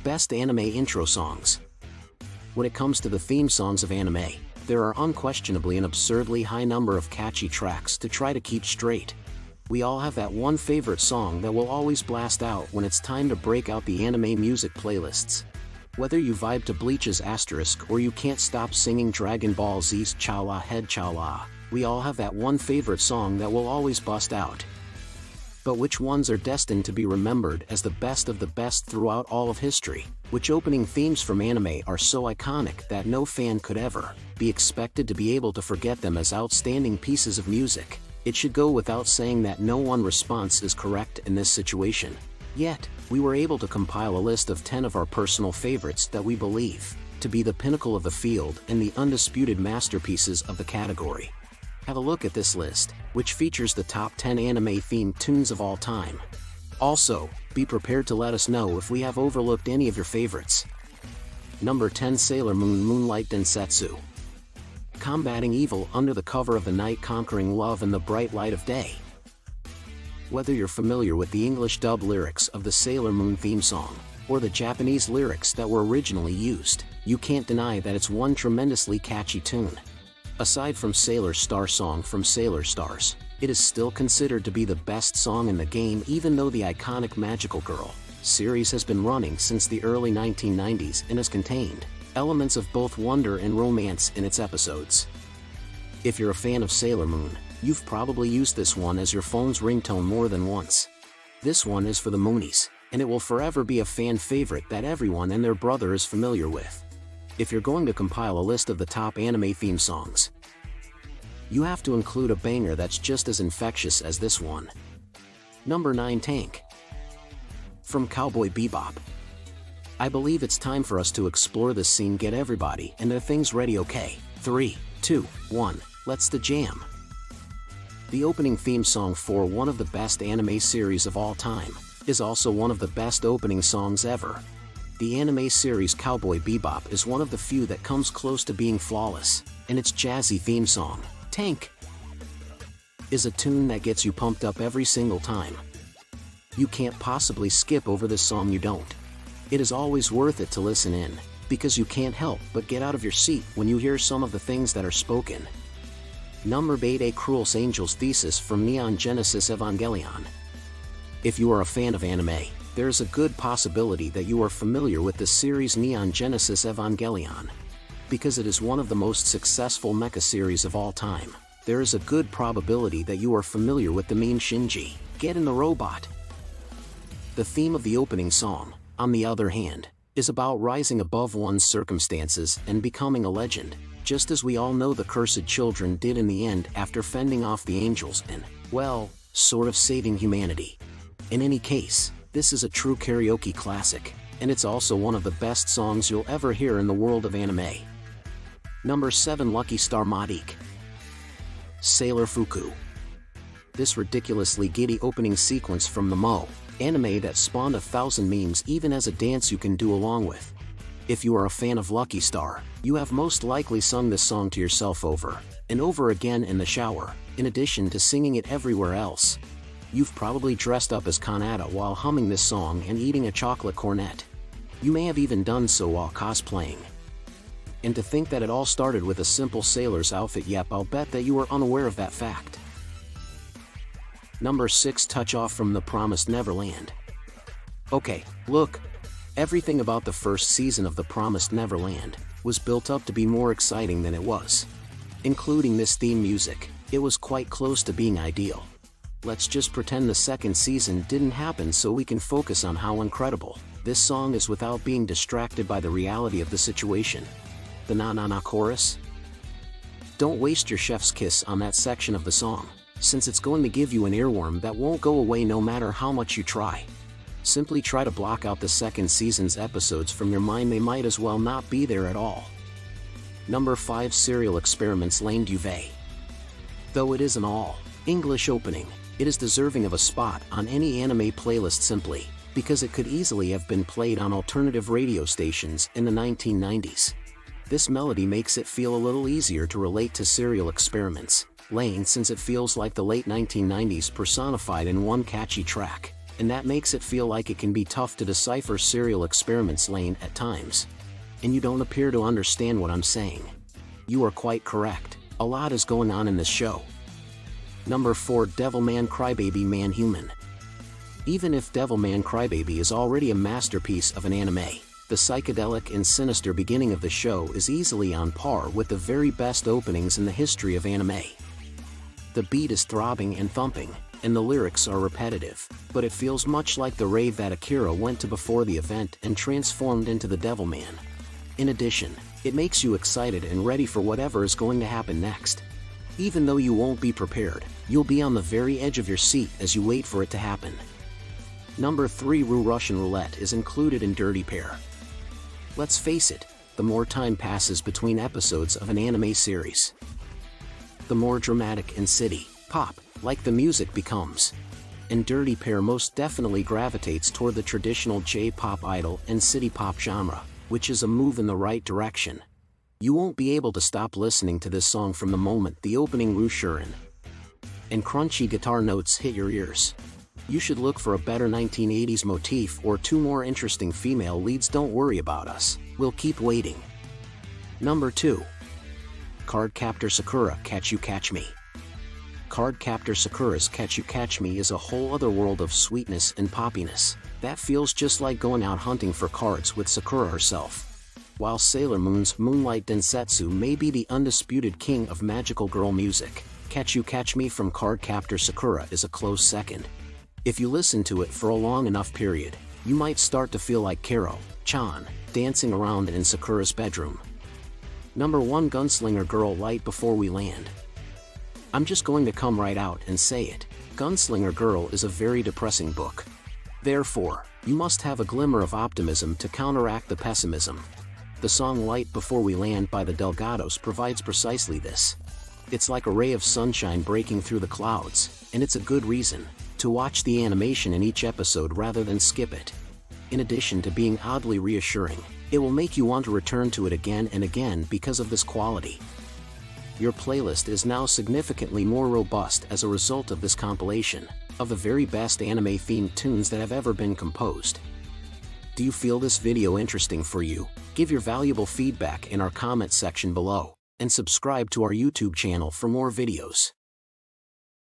Best Anime Intro Songs. When it comes to the theme songs of anime, there are unquestionably an absurdly high number of catchy tracks to try to keep straight. We all have that one favorite song that will always blast out when it's time to break out the anime music playlists. Whether you vibe to Bleach's Asterisk or you can't stop singing Dragon Ball Z's Chow La Head Chow La, we all have that one favorite song that will always bust out. But which ones are destined to be remembered as the best of the best throughout all of history? Which opening themes from anime are so iconic that no fan could ever be expected to be able to forget them as outstanding pieces of music? It should go without saying that no one response is correct in this situation. Yet, we were able to compile a list of 10 of our personal favorites that we believe to be the pinnacle of the field and the undisputed masterpieces of the category. Have a look at this list, which features the top 10 anime-themed tunes of all time. Also, be prepared to let us know if we have overlooked any of your favorites. Number 10, Sailor Moon Moonlight Densetsu. Combating evil under the cover of the night, conquering love in the bright light of day. Whether you're familiar with the English dub lyrics of the Sailor Moon theme song, or the Japanese lyrics that were originally used, you can't deny that it's one tremendously catchy tune. Aside from Sailor Star Song from Sailor Stars, it is still considered to be the best song in the game, even though the iconic Magical Girl series has been running since the early 1990s and has contained elements of both wonder and romance in its episodes. If you're a fan of Sailor Moon, you've probably used this one as your phone's ringtone more than once. This one is for the Moonies, and it will forever be a fan favorite that everyone and their brother is familiar with. If you're going to compile a list of the top anime theme songs, you have to include a banger that's just as infectious as this one. Number 9, Tank. From Cowboy Bebop. I believe it's time for us to explore this scene. Get everybody and their things ready. Okay, 3, 2, 1, let's the jam. The opening theme song for one of the best anime series of all time is also one of the best opening songs ever. The anime series Cowboy Bebop is one of the few that comes close to being flawless, and its jazzy theme song, Tank, is a tune that gets you pumped up every single time. You can't possibly skip over this song. You don't. It is always worth it to listen in, because you can't help but get out of your seat when you hear some of the things that are spoken. Number 8, A Cruel Angel's Thesis from Neon Genesis Evangelion. If you are a fan of anime, there is a good possibility that you are familiar with the series Neon Genesis Evangelion. Because it is one of the most successful mecha series of all time, there is a good probability that you are familiar with the meme Shinji, Get in the Robot. The theme of the opening song, on the other hand, is about rising above one's circumstances and becoming a legend, just as we all know the cursed children did in the end after fending off the angels and, well, sort of saving humanity. In any case, this is a true karaoke classic, and it's also one of the best songs you'll ever hear in the world of anime. Number 7, Lucky Star Madoc. Sailor Fuku. This ridiculously giddy opening sequence from the anime that spawned 1,000 memes even as a dance you can do along with. If you are a fan of Lucky Star, you have most likely sung this song to yourself over and over again in the shower, in addition to singing it everywhere else. You've probably dressed up as Kanata while humming this song and eating a chocolate cornet. You may have even done so while cosplaying. And to think that it all started with a simple sailor's outfit, yep, I'll bet that you are unaware of that fact. Number 6, Touch Off from The Promised Neverland. Okay, look. Everything about the first season of The Promised Neverland was built up to be more exciting than it was. Including this theme music, it was quite close to being ideal. Let's just pretend the second season didn't happen so we can focus on how incredible this song is without being distracted by the reality of the situation. The na na na chorus? Don't waste your chef's kiss on that section of the song, since it's going to give you an earworm that won't go away no matter how much you try. Simply try to block out the second season's episodes from your mind. They might as well not be there at all. Number 5, Serial Experiments Lane Duvet. Though it is an all-English opening, it is deserving of a spot on any anime playlist simply because it could easily have been played on alternative radio stations in the 1990s. This melody makes it feel a little easier to relate to Serial Experiments Lane since it feels like the late 1990s personified in one catchy track. and that makes it feel like it can be tough to decipher Serial Experiments Lane at times. And you don't appear to understand what I'm saying. You are quite correct, a lot is going on in this show. Number 4, Devilman Crybaby Man Human. Even if Devilman Crybaby is already a masterpiece of an anime, the psychedelic and sinister beginning of the show is easily on par with the very best openings in the history of anime. The beat is throbbing and thumping, and the lyrics are repetitive, but it feels much like the rave that Akira went to before the event and transformed into the Devilman. In addition, it makes you excited and ready for whatever is going to happen next. Even though you won't be prepared, you'll be on the very edge of your seat as you wait for it to happen. Number 3, Russian Roulette is included in Dirty Pair. Let's face it, the more time passes between episodes of an anime series, the more dramatic and city, pop, like the music becomes. And Dirty Pair most definitely gravitates toward the traditional J-pop idol and city pop genre, which is a move in the right direction. You won't be able to stop listening to this song from the moment the opening Rushurin and crunchy guitar notes hit your ears. You should look for a better 1980s motif or 2 more interesting female leads. Don't worry about us, we'll keep waiting. Number 2. Cardcaptor Sakura Catch You Catch Me. Cardcaptor Sakura's Catch You Catch Me is a whole other world of sweetness and poppiness that feels just like going out hunting for cards with Sakura herself. While Sailor Moon's Moonlight Densetsu may be the undisputed king of magical girl music, Catch You Catch Me from Cardcaptor Sakura is a close second. If you listen to it for a long enough period, you might start to feel like Karo-chan, dancing around in Sakura's bedroom. Number 1, Gunslinger Girl Light Before We Land. I'm just going to come right out and say it, Gunslinger Girl is a very depressing book. Therefore, you must have a glimmer of optimism to counteract the pessimism. The song Light Before We Land by the Delgados provides precisely this. It's like a ray of sunshine breaking through the clouds, and it's a good reason to watch the animation in each episode rather than skip it. In addition to being oddly reassuring, it will make you want to return to it again and again because of this quality. Your playlist is now significantly more robust as a result of this compilation of the very best anime-themed tunes that have ever been composed. Do you feel this video interesting for you? Give your valuable feedback in our comment section below, and subscribe to our YouTube channel for more videos.